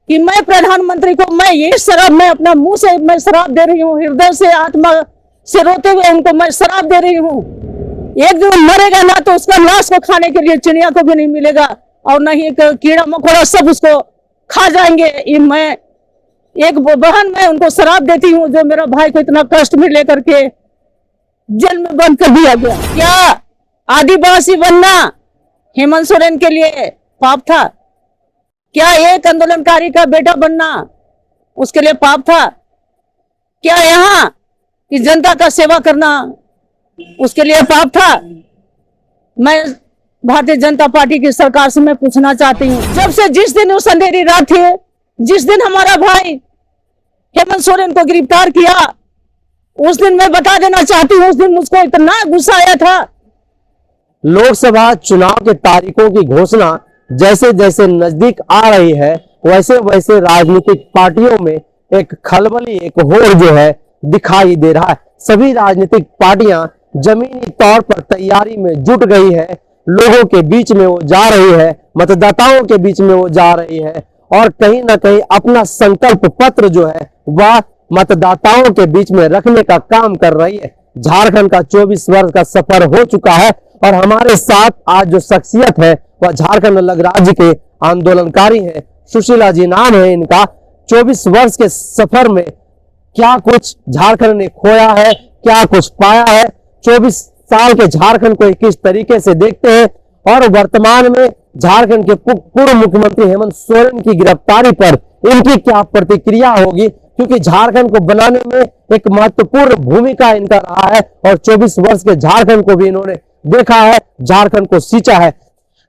कि मैं प्रधानमंत्री को मैं ये शराब, मैं अपना मुंह से मैं शराब दे रही हूँ, हृदय से आत्मा से रोते हुए उनको मैं शराब दे रही हूँ। एक दिन मरेगा ना तो उसका लाश को खाने के लिए चिड़िया को भी नहीं मिलेगा और न ही कीड़ा मकोड़ा सब उसको खा जाएंगे। ये मैं एक बहन मैं उनको शराब देती हूँ जो मेरा भाई को इतना कष्ट में लेकर के जेल में बंद कर दिया गया। क्या आदिवासी बनना हेमंत सोरेन के लिए पाप था? क्या एक आंदोलनकारी का बेटा बनना उसके लिए पाप था? क्या यहाँ की जनता का सेवा करना उसके लिए पाप था? मैं भारतीय जनता पार्टी की सरकार से मैं पूछना चाहती हूँ, जब से जिस दिन उस अंधेरी रात थी, जिस दिन हमारा भाई हेमंत सोरेन को गिरफ्तार किया, उस दिन मैं बता देना चाहती हूँ, उस दिन मुझको इतना गुस्सा आया था। लोकसभा चुनाव के तारीखों की घोषणा जैसे जैसे नजदीक आ रही है, वैसे वैसे राजनीतिक पार्टियों में एक खलबली, एक होड़ जो है दिखाई दे रहा है। सभी राजनीतिक पार्टियां जमीनी तौर पर तैयारी में जुट गई है। लोगों के बीच में वो जा रही है, मतदाताओं के बीच में वो जा रही है और कहीं ना कहीं अपना संकल्प पत्र जो है वह मतदाताओं के बीच में रखने का काम कर रही है। झारखंड का 24 वर्ष का सफर हो चुका है और हमारे साथ आज जो शख्सियत है वह झारखंड अलग राज्य के आंदोलनकारी हैं। सुशीला जी नाम है इनका। 24 वर्ष के सफर में क्या कुछ झारखंड ने खोया है, क्या कुछ पाया है, 24 साल के झारखंड को किस तरीके से देखते हैं और वर्तमान में झारखंड के पूर्व मुख्यमंत्री हेमंत सोरेन की गिरफ्तारी पर इनकी क्या प्रतिक्रिया होगी, क्योंकि झारखंड को बनाने में एक महत्वपूर्ण भूमिका इनका रहा है और 24 वर्ष के झारखंड को भी इन्होंने देखा है, झारखंड को सींचा है।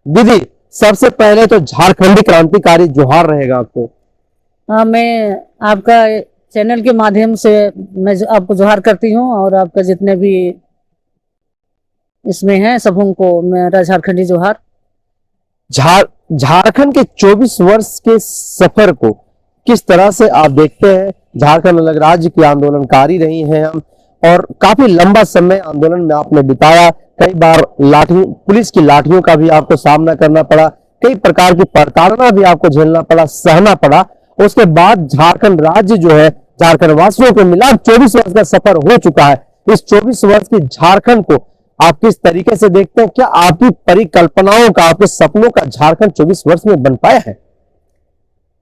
दीदी, सबसे पहले तो झारखंडी क्रांतिकारी जोहार रहेगा आपको। मैं आपका चैनल के माध्यम से मैं आपको जोहार करती हूँ और आपका जितने भी इसमें हैं सबों को मेरा झारखंडी जोहार। झारखंड के 24 वर्ष के सफर को किस तरह से आप देखते हैं? झारखंड अलग राज्य की आंदोलनकारी रही हैं हम और काफी लंबा समय आंदोलन में आपने बिताया। कई बार पुलिस की लाठियों का भी आपको सामना करना पड़ा, कई प्रकार की प्रताड़ना भी आपको झेलना पड़ा, सहना पड़ा। उसके बाद झारखंड राज्य जो है झारखंड वासियों को मिला। 24 वर्ष का सफर हो चुका है। इस 24 वर्ष की झारखंड को आप किस तरीके से देखते हैं? क्या आपकी परिकल्पनाओं का, आपके सपनों का झारखंड 24 वर्ष में बन पाया है?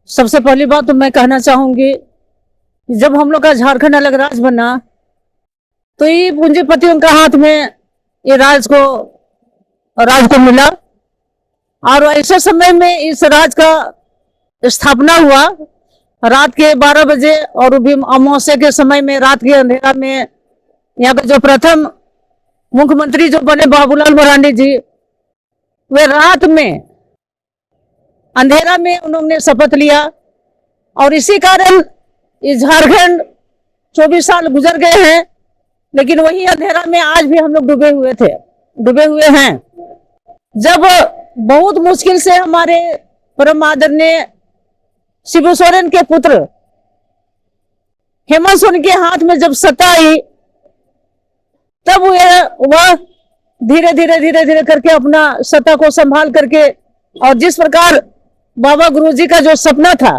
सबसे पहली बात तो मैं कहना चाहूंगी, जब हम लोग का झारखंड अलग राज्य बना तो ये पूंजीपतियों का हाथ में ये राज को मिला और ऐसे समय में इस राज्य का स्थापना हुआ रात के 12 बजे और भी अमावस्या के समय में, रात के अंधेरा में यहाँ पे जो प्रथम मुख्यमंत्री जो बने बाबूलाल मरांडी जी, वे रात में अंधेरा में उन्होंने शपथ लिया और इसी कारण इस झारखंड 24 साल गुजर गए हैं, लेकिन वही अंधेरा में आज भी हम लोग डूबे हुए हैं। जब बहुत मुश्किल से हमारे परम आदरणीय शिबू सोरेन के पुत्र हेमंत सोरेन के हाथ में जब सत्ता आई, तब वह धीरे धीरे करके अपना सत्ता को संभाल करके, और जिस प्रकार बाबा गुरुजी का जो सपना था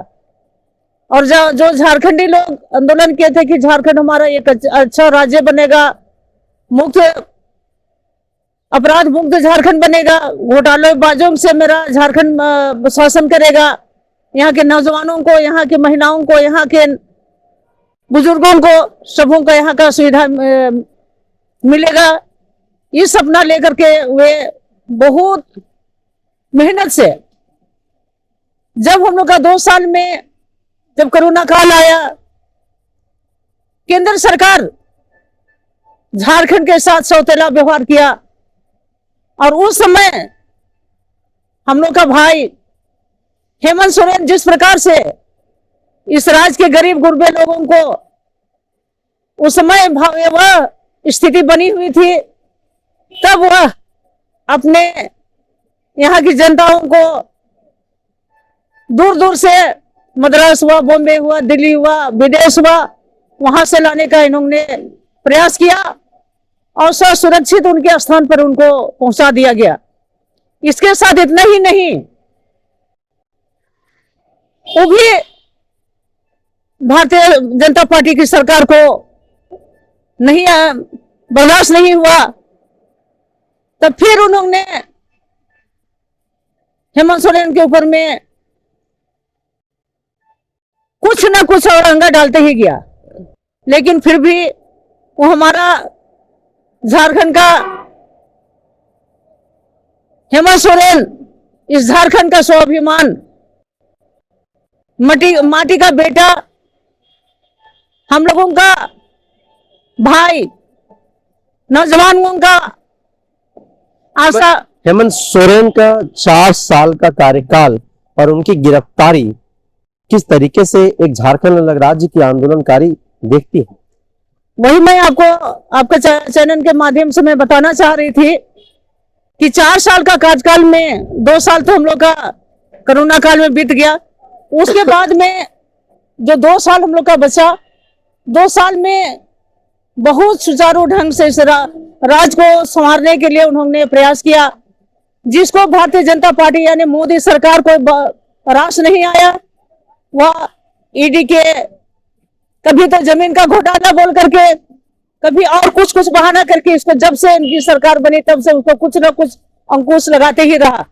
और जो झारखंडी लोग आंदोलन किए थे कि झारखंड हमारा एक अच्छा राज्य बनेगा, मुक्त अपराध मुक्त झारखंड बनेगा, घोटालेबाजों से मेरा झारखंड शासन करेगा, यहाँ के नौजवानों को, यहाँ की महिलाओं को, यहाँ के बुजुर्गों को, सबों को यहाँ का सुविधा मिलेगा। ये सपना लेकर के वे बहुत मेहनत से, जब हम लोग का 2 साल में जब कोरोना काल आया, केंद्र सरकार झारखंड के साथ सौतेला व्यवहार किया और उस समय हम लोग का भाई हेमंत सोरेन जिस प्रकार से इस राज्य के गरीब गुरबे लोगों को उस समय वह स्थिति बनी हुई थी, तब वह अपने यहाँ की जनताओं को दूर दूर से, मद्रास हुआ, बॉम्बे हुआ, दिल्ली हुआ, विदेश हुआ, वहां से लाने का इन्होंने प्रयास किया और सुरक्षित उनके स्थान पर उनको पहुंचा दिया गया। इसके साथ इतना ही नहीं, वो भी भारतीय जनता पार्टी की सरकार को नहीं बर्दाश्त नहीं हुआ। तब फिर उन्होंने हेमंत सोरेन के ऊपर में कुछ ना कुछ औरंगा डालते ही गया। लेकिन फिर भी वो हमारा झारखंड का हेमंत सोरेन, इस झारखंड का स्वाभिमान, माटी का बेटा, हम लोगों का भाई, नौजवानों का आशा। हेमंत सोरेन का 4 साल का कार्यकाल और उनकी गिरफ्तारी किस तरीके से एक झारखंड अलग राज्य की आंदोलनकारी देखती है? वही मैं आपको आपके चैनल के माध्यम से मैं बताना चाह रही थी कि 4 साल का कार्यकाल में 2 साल तो हम लोग का कोरोना काल में बीत गया। उसके बाद में जो 2 साल हम लोग का बचा, 2 साल में बहुत सुचारू ढंग से इस राज्य को संवारने के लिए उन्होंने प्रयास किया, जिसको भारतीय जनता पार्टी यानी मोदी सरकार को रास नहीं आया। वह ईडी के कभी तो जमीन का घोटाला बोल करके, कभी और कुछ बहाना करके, इसको जब से इनकी सरकार बनी तब से उसको कुछ ना कुछ अंकुश लगाते ही रहा।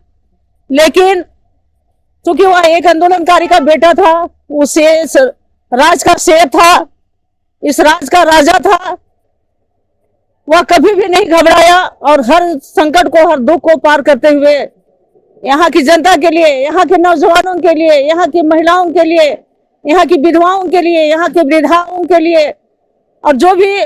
लेकिन क्योंकि वह एक आंदोलनकारी का बेटा था, उसे राज का शेर था, इस राज का राजा था, वह कभी भी नहीं घबराया और हर संकट को, हर दुख को पार करते हुए यहाँ की जनता के लिए, यहाँ के नौजवानों के लिए, यहाँ की महिलाओं के लिए, यहाँ की विधवाओं के लिए, यहाँ के वृद्धाओं के लिए और जो भी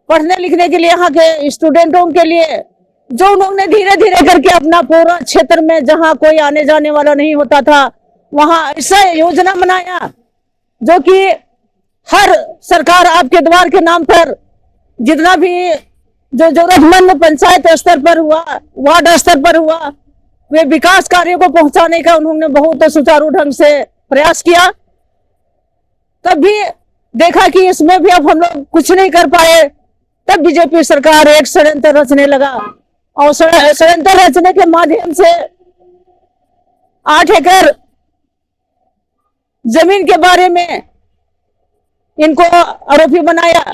पढ़ने लिखने के लिए यहाँ के स्टूडेंटों के लिए, जो उन्होंने धीरे धीरे करके अपना पूरा क्षेत्र में जहाँ कोई आने जाने वाला नहीं होता था, वहां ऐसा योजना बनाया जो कि हर सरकार आपके द्वार के नाम पर जितना भी जो जरूरतमंद पंचायत स्तर पर हुआ, वार्ड स्तर पर हुआ, वे विकास कार्यों को पहुंचाने का उन्होंने बहुत सुचारू ढंग से प्रयास किया। तब भी देखा कि इसमें भी अब हम लोग कुछ नहीं कर पाए। तब बीजेपी सरकार एक षड्यंत्र रचने लगा और षड्यंत्र रचने के माध्यम से 8 एकड़ जमीन के बारे में इनको आरोपी बनाया।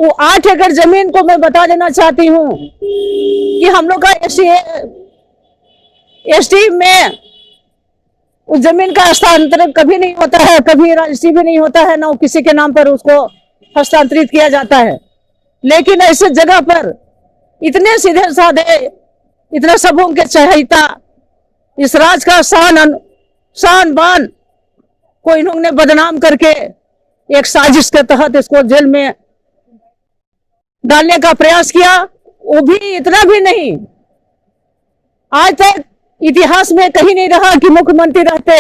वो 8 एकड़ जमीन को मैं बता देना चाहती हूँ कि हम लोग का एसटी में उस जमीन का हस्तांतरण कभी नहीं होता है, कभी रजिस्ट्री भी नहीं होता है, ना किसी के नाम पर उसको हस्तांतरित किया जाता है। लेकिन ऐसे जगह पर इतने सीधे साधे, इतने सबों के चहेता, इस राज का शान बान को इन्होंने बदनाम करके एक साजिश के तहत इसको जेल में डालने का प्रयास किया। वो भी इतना भी नहीं, आज तक इतिहास में कहीं नहीं रहा कि मुख्यमंत्री रहते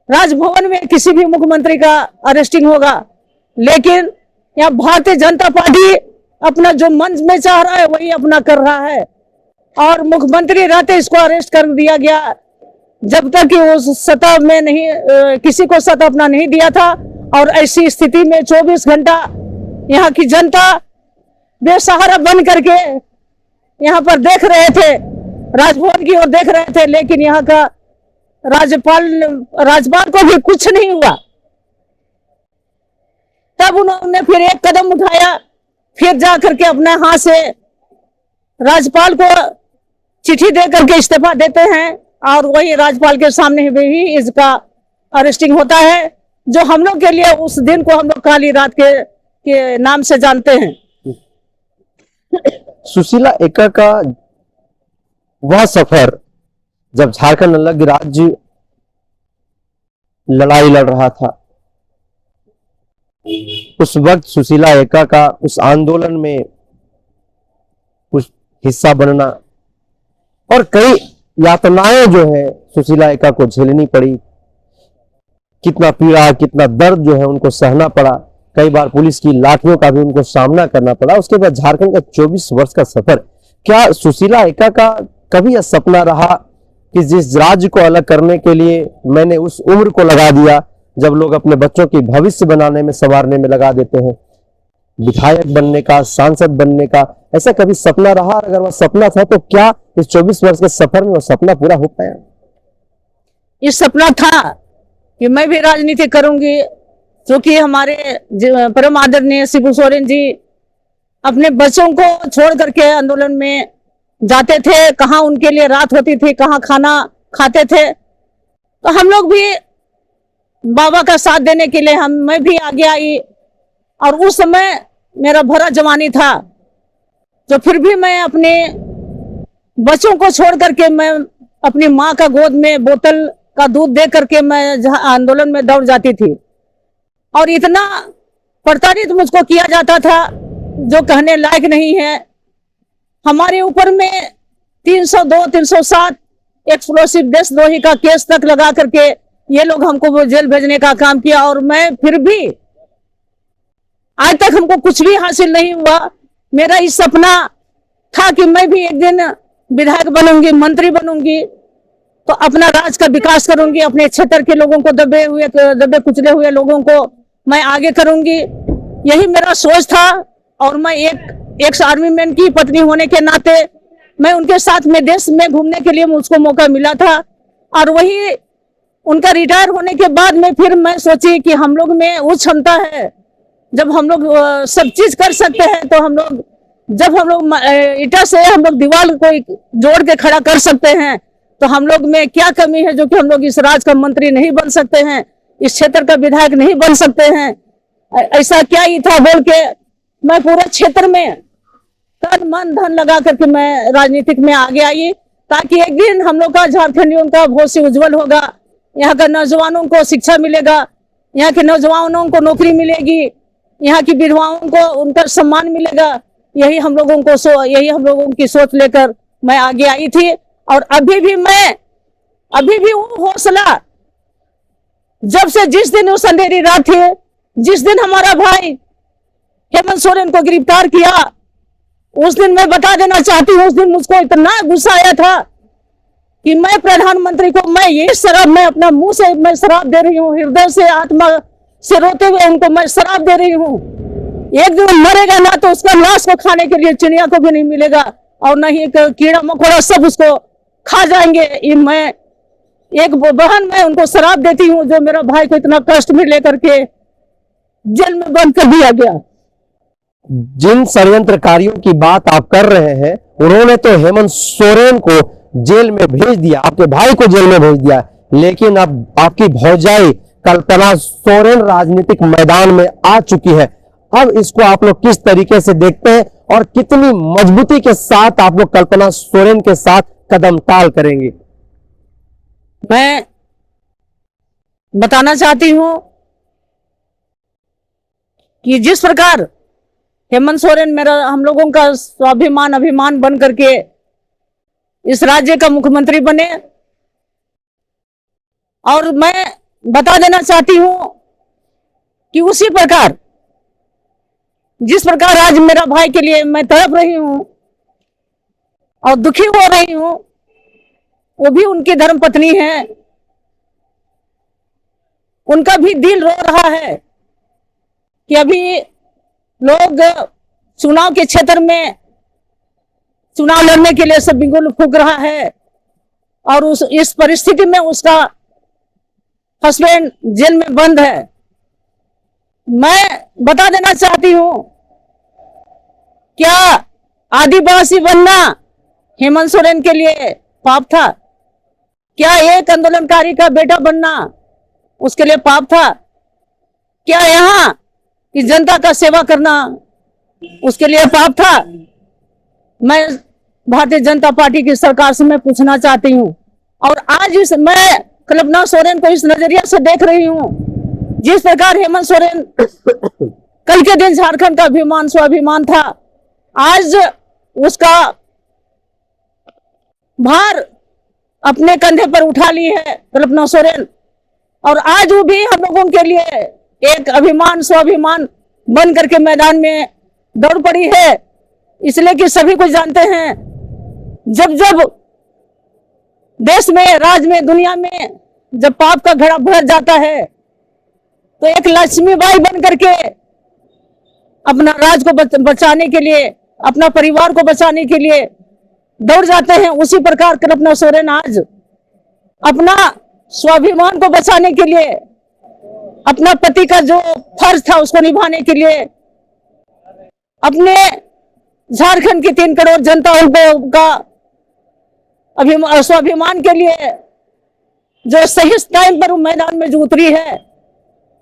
राजभवन में किसी भी मुख्यमंत्री का अरेस्टिंग होगा। लेकिन यहाँ भारतीय जनता पार्टी अपना जो मन में चाह रहा है वही अपना कर रहा है और मुख्यमंत्री रहते इसको अरेस्ट कर दिया गया, जब तक कि उस सत्ता में नहीं, किसी को सत्ता अपना नहीं दिया था। और ऐसी स्थिति में 24 घंटा यहाँ की जनता बेसहारा बन करके यहाँ पर देख रहे थे, राजभवन की ओर देख रहे थे। लेकिन यहाँ का राज्यपाल को भी कुछ नहीं हुआ। तब उन्होंने फिर एक कदम उठाया, फिर जा करके अपने हाथ से राज्यपाल को चिट्ठी दे करके इस्तीफा देते हैं और वही राज्यपाल के सामने भी इसका अरेस्टिंग होता है, जो हम लोग के लिए उस दिन को हम लोग काली रात के नाम से जानते हैं। सुशीला एक्का का वह सफर जब झारखंड अलग राज्य लड़ाई लड़ रहा था, उस वक्त सुशीला एक्का का उस आंदोलन में कुछ हिस्सा बनना और कई यातनाएं जो है सुशीला एक्का को झेलनी पड़ी, कितना पीड़ा, कितना दर्द जो है उनको सहना पड़ा, कई बार पुलिस की लाठियों का भी उनको सामना करना पड़ा। उसके बाद झारखंड का 24 वर्ष का सफर, क्या सुशीला एक्का का कभी यह सपना रहा कि जिस राज्य को अलग करने के लिए मैंने उस उम्र को लगा दिया जब लोग अपने बच्चों की भविष्य बनाने में, संवारने में लगा देते हैं, विधायक बनने का, सांसद बनने का, ऐसा कभी सपना रहा? अगर वह सपना था तो क्या इस 24 वर्ष के सफर में वह सपना पूरा हो पाया? इस सपना था कि मैं भी राजनीति करूंगी, क्योंकि हमारे परम आदरणीय शिबू सोरेन जी अपने बच्चों को छोड़ करके आंदोलन में जाते थे, कहाँ उनके लिए रात होती थी, कहाँ खाना खाते थे। तो हम लोग भी बाबा का साथ देने के लिए मैं भी आगे आई, और उस समय मेरा भरा जवानी था, तो फिर भी मैं अपने बच्चों को छोड़ करके मैं अपनी माँ का गोद में बोतल का दूध दे करके मैं आंदोलन में दौड़ जाती थी। और इतना प्रताड़ित मुझको किया जाता था जो कहने लायक नहीं है। हमारे ऊपर में 302, 307 एक्सप्लोसिव देशद्रोही का केस तक लगा करके ये लोग हमको जेल भेजने का काम किया, और मैं फिर भी आज तक हमको कुछ भी हासिल नहीं हुआ। मेरा इस सपना था कि मैं भी एक दिन विधायक बनूंगी, मंत्री बनूंगी, तो अपना राज का विकास करूंगी, अपने क्षेत्र के लोगों को दबे कुचले हुए लोगों को मैं आगे करूंगी, यही मेरा सोच था। और मैं एक आर्मी मैन की पत्नी होने के नाते मैं उनके साथ में देश में घूमने के लिए मुझको मौका मिला था। और वही उनका रिटायर होने के बाद में फिर मैं सोची कि हम लोग में वो क्षमता है, जब हम लोग सब चीज कर सकते हैं, तो हम लोग जब हम लोग ईटा से हम लोग दीवार को जोड़ के खड़ा कर सकते हैं, तो हम लोग में क्या कमी है जो कि हम लोग इस राज्य का मंत्री नहीं बन सकते हैं, इस क्षेत्र का विधायक नहीं बन सकते हैं। ऐसा क्या ही था बोल के मैं पूरे क्षेत्र में तन मन धन लगा करके मैं राजनीतिक में आगे आई, ताकि एक दिन हम लोग का झारखंडियों का भविष्य उज्जवल होगा, यहाँ का नौजवानों को शिक्षा मिलेगा, यहाँ के नौजवानों को नौकरी मिलेगी, यहाँ की विधवाओं को उनका सम्मान मिलेगा। यही हम लोगों की सोच लेकर मैं आगे आई थी। और अभी भी वो हौसला, जब से जिस दिन वो अंधेरी रात थी, जिस दिन हमारा भाई हेमंत सोरेन को गिरफ्तार किया, उस दिन मैं बता देना चाहती हूँ, उस दिन मुझको इतना गुस्सा आया था कि मैं प्रधानमंत्री को मैं अपना मुंह से मैं शराब दे रही हूँ, हृदय से आत्मा से रोते हुए उनको मैं शराब दे रही हूँ। एक दिन मरेगा ना तो उसका लाश को खाने के लिए चिड़िया को भी नहीं मिलेगा, और न ही कीड़ा मकोड़ा सब उसको खा जाएंगे। मैं एक बहन मैं उनको शराब देती हूँ, जो मेरा भाई को इतना कष्ट में लेकर के जेल में बंद कर दिया गया। जिन षड्यंत्रकारियों की बात आप कर रहे हैं, उन्होंने तो हेमंत सोरेन को जेल में भेज दिया, आपके भाई को जेल में भेज दिया, लेकिन अब आपकी भौजाई कल्पना सोरेन राजनीतिक मैदान में आ चुकी है। अब इसको आप लोग किस तरीके से देखते हैं और कितनी मजबूती के साथ आप लोग कल्पना सोरेन के साथ कदम ताल करेंगे? मैं बताना चाहती हूं कि जिस प्रकार हेमंत सोरेन हम लोगों का स्वाभिमान अभिमान बन करके इस राज्य का मुख्यमंत्री बने, और मैं बता देना चाहती हूं कि उसी प्रकार जिस प्रकार आज मेरा भाई के लिए मैं तड़प रही हूं और दुखी हो रही हूं, वो भी उनकी धर्मपत्नी है, उनका भी दिल रो रहा है कि अभी लोग चुनाव के क्षेत्र में चुनाव लड़ने के लिए सब बिगुल फूंक रहा है, और इस परिस्थिति में उसका हस्बैंड जेल में बंद है। मैं बता देना चाहती हूं, क्या आदिवासी बनना हेमंत सोरेन के लिए पाप था? क्या एक आंदोलनकारी का बेटा बनना उसके लिए पाप था? क्या यहाँ की जनता का सेवा करना उसके लिए पाप था? मैं भारतीय जनता पार्टी की सरकार से मैं पूछना चाहती हूँ, और आज मैं कल्पना सोरेन को इस नजरिया से देख रही हूँ, जिस प्रकार हेमंत सोरेन कल के दिन झारखंड का अभिमान स्वाभिमान था, आज उसका भार अपने कंधे पर उठा ली है कल्पना सोरेन, और आज वो भी हम लोगों के लिए एक अभिमान स्वाभिमान बन करके मैदान में दौड़ पड़ी है। इसलिए कि सभी कुछ जानते हैं, जब जब देश में, राज्य में, दुनिया में जब पाप का घड़ा भर जाता है, तो एक लक्ष्मीबाई बन करके अपना राज को बचाने के लिए, अपना परिवार को बचाने के लिए दौड़ जाते हैं। उसी प्रकार कल्पना सोरेन आज अपना स्वाभिमान को बचाने के लिए, अपना पति का जो फर्ज था उसको निभाने के लिए, अपने झारखंड की 3 करोड़ जनता का स्वाभिमान के लिए जो सही टाइम पर मैदान में जो उतरी है,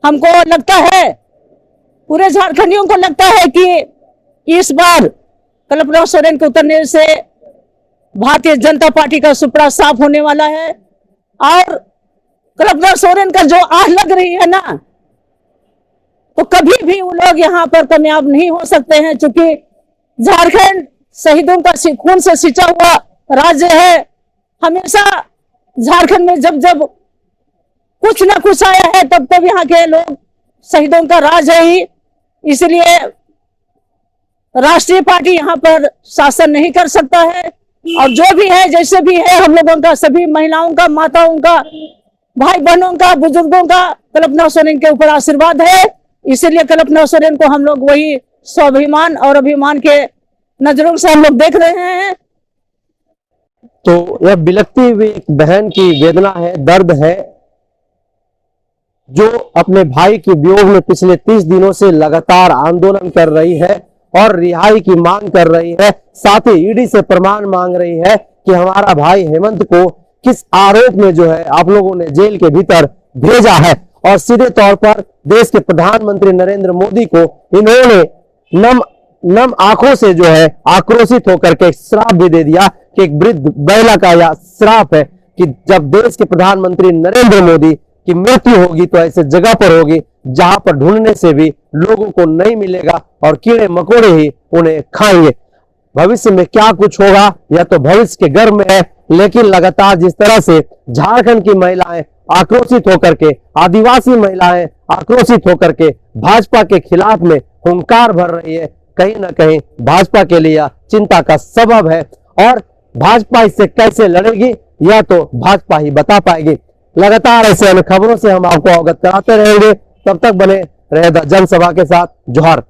हमको लगता है, पूरे झारखंडियों को लगता है कि इस बार कल्पना सोरेन के उतरने से भारतीय जनता पार्टी का सुपड़ा साफ होने वाला है। और कल्पना सोरेन का जो आह लग रही है ना, तो कभी भी वो लोग यहाँ पर कामयाब नहीं हो सकते हैं, क्योंकि झारखंड शहीदों का खून से सिंचा हुआ राज्य है। हमेशा झारखंड में जब जब कुछ ना कुछ आया है, तब तब यहाँ के लोग शहीदों का राज है ही। इसलिए राष्ट्रीय पार्टी यहाँ पर शासन नहीं कर सकता है। और जो भी है, जैसे भी है, हम लोगों का, सभी महिलाओं का, माताओं का, भाई बहनों का, बुजुर्गों का कल्पना सोरेन के ऊपर आशीर्वाद है। इसीलिए कल्पना सोरेन को हम लोग वही स्वाभिमान और अभिमान के नजरों से हम लोग देख रहे हैं। तो यह बिलखती हुई एक बहन की वेदना है, दर्द है, जो अपने भाई के वियोग में पिछले 30 दिनों से लगातार आंदोलन कर रही है और रिहाई की मांग कर रही है। साथ ही ईडी से प्रमाण मांग रही है कि हमारा भाई हेमंत को किस आरोप में जो है आप लोगों ने जेल के भीतर भेजा है। और सीधे तौर पर देश के प्रधानमंत्री नरेंद्र मोदी को इन्होंने नम आंखों से जो है आक्रोशित होकर के श्राप भी दे दिया कि एक वृद्ध महिला का यह श्राप है कि जब देश के प्रधानमंत्री नरेंद्र मोदी की मृत्यु होगी तो ऐसे जगह पर होगी जहां पर ढूंढने से भी लोगों को नहीं मिलेगा और कीड़े मकोड़े ही उन्हें खाएंगे। भविष्य में क्या कुछ होगा यह तो भविष्य के गर्भ में है, लेकिन लगातार जिस तरह से झारखंड की महिलाएं आक्रोशित होकर के, आदिवासी महिलाएं आक्रोशित होकर के भाजपा के खिलाफ में हुंकार भर रही है, कहीं ना कहीं भाजपा के लिए चिंता का सबब है। और भाजपा इससे कैसे लड़ेगी यह तो भाजपा ही बता पाएगी। लगातार ऐसे अन्य खबरों से हम आपको अवगत कराते रहेंगे। तब तक बने रहे द जनसभा के साथ। जोहार।